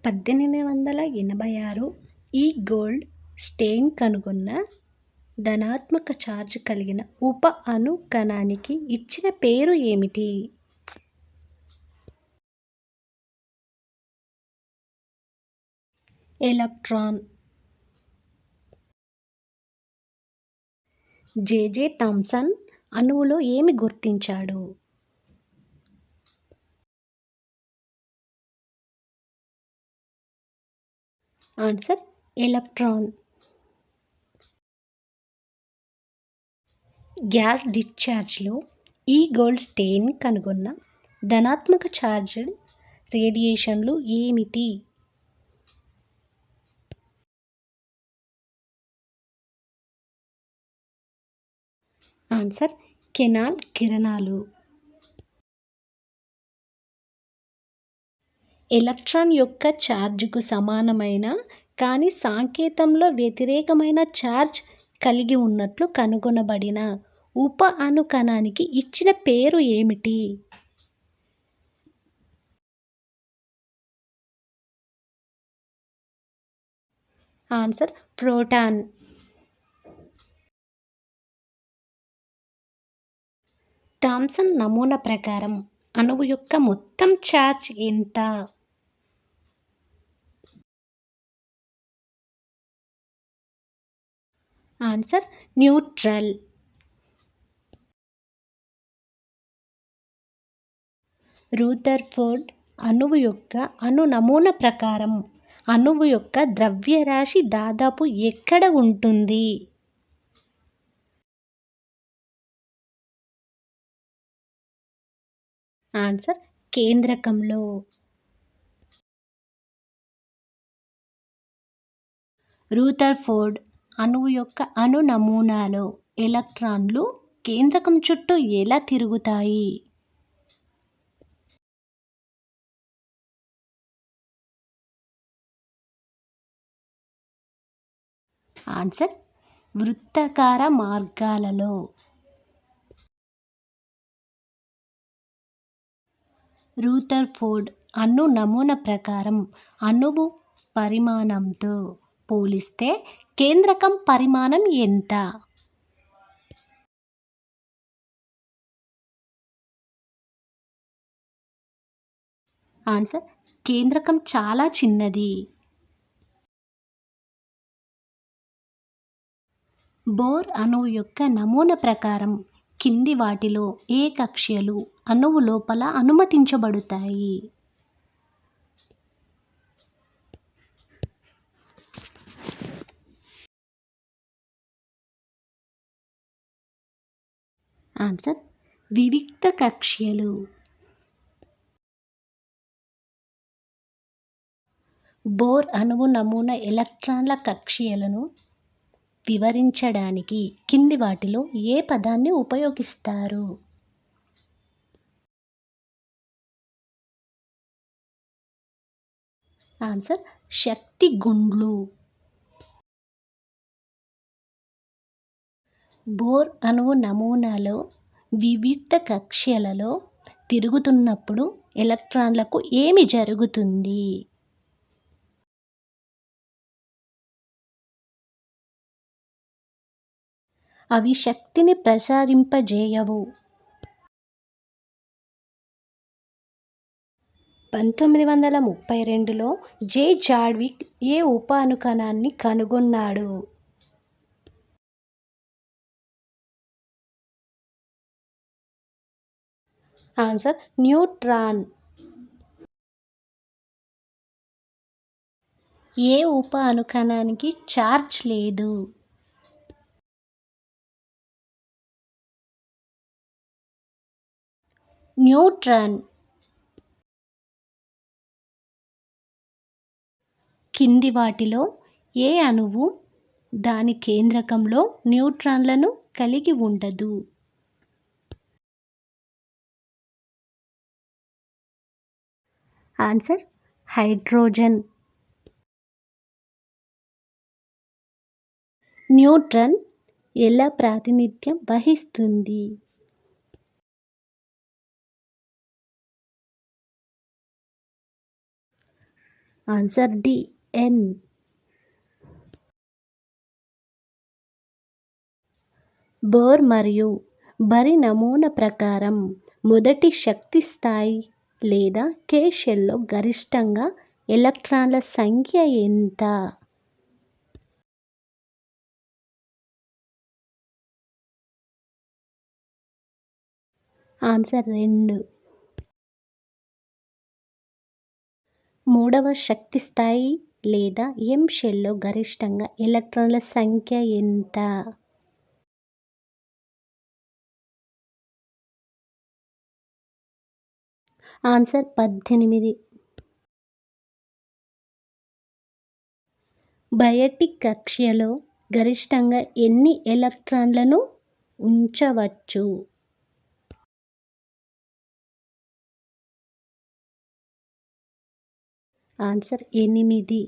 1886 ఈ gold strain కనుగొన్న ధనాత్మక ఛార్జ్ కలిగిన ఉప అణు కణానికి ఇచ్చిన పేరు ఏమిటి? ఎలక్ట్రాన్. జె థామ్సన్ అణువులో ఏమి గుర్తించాడు? Answer electron. గ్యాస్ డిశ్చార్జ్లో ఈ గోల్డ్ స్టెయిన్ కనుగొన్న ధనాత్మక ఛార్జ్డ్ రేడియేషన్లు ఏమిటి? ఆన్సర్ కెనాల్ కిరణాలు. ఎలక్ట్రాన్ యొక్క ఛార్జ్కు సమానమైన కానీ సంకేతంలో వ్యతిరేకమైన ఛార్జ్ కలిగి ఉన్నట్లు కనుగొనబడిన ఉప అణు కణానికి ఇచ్చిన పేరు ఏమిటి? Answer proton. థామ్సన్ నమూనా ప్రకారం అణువు యొక్క మొత్తం ఛార్జ్ ఎంత? Answer neutral. రూదర్ఫోర్డ్ అణువు యొక్క అణు నమూనా ప్రకారం అణువు యొక్క ద్రవ్యరాశి దాదాపు ఎక్కడ ఉంటుంది? ఆన్సర్ కేంద్రకంలో. రూదర్ఫోర్డ్ అణువు యొక్క అణు నమూనాలో ఎలక్ట్రాన్లు కేంద్రకం చుట్టూ ఎలా తిరుగుతాయి? ఆన్సర్ వృత్తాకార మార్గాలలో. రూదర్ఫోర్డ్ అణు నమూనా ప్రకారం అణువు పరిమాణంతో పోలిస్తే కేంద్రకం పరిమాణం ఎంత? ఆన్సర్ కేంద్రకం చాలా చిన్నది. బోర్ అణువు యొక్క నమూనా ప్రకారం కింది వాటిలో ఏ కక్ష్యలు అణువు లోపల అనుమతించబడతాయి? ఆన్సర్ వివిక్త కక్ష్యలు. బోర్ అణువు నమూనా ఎలక్ట్రాన్ల కక్ష్యలను వివరించడానికి కింది వాటిలో ఏ పదాన్ని ఉపయోగిస్తారు? ఆన్సర్ శక్తి గుండ్లు. బోర్ అణువు నమూనాలో వివిక్త కక్ష్యలలో తిరుగుతున్నప్పుడు ఎలక్ట్రాన్లకు ఏమి జరుగుతుంది? అవి శక్తిని ప్రసరింపజేయవు. 1932లో జే చాడ్విక్ ఏ ఉప అణు కణాన్ని కనుగొన్నాడు? Answer neutron. ఏ ఉప అణు కణానికి ఛార్జ్ లేదు? న్యూట్రాన్. కింది వాటిలో ఏ అణువు దాని కేంద్రకంలో న్యూట్రాన్లను కలిగి ఉండదు? Answer hydrogen. న్యూట్రాన్ ఎలా ప్రాతినిధ్యం వహిస్తుంది? ఆన్సర్ డి ఎన్. బోర్ మరియు బరి నమూనా ప్రకారం మొదటి శక్తి స్థాయి లేదా కే షెల్లో గరిష్టంగా ఎలక్ట్రాన్ల సంఖ్య ఎంత? ఆన్సర్ 2. మూడవ శక్తి స్థాయి లేదా ఎం షెల్లో గరిష్టంగా ఎలక్ట్రాన్ల సంఖ్య ఎంత? ఆన్సర్ 18. బయటి కక్ష్యలో గరిష్టంగా ఎన్ని ఎలక్ట్రాన్లను ఉంచవచ్చు? ఆన్సర్ 8.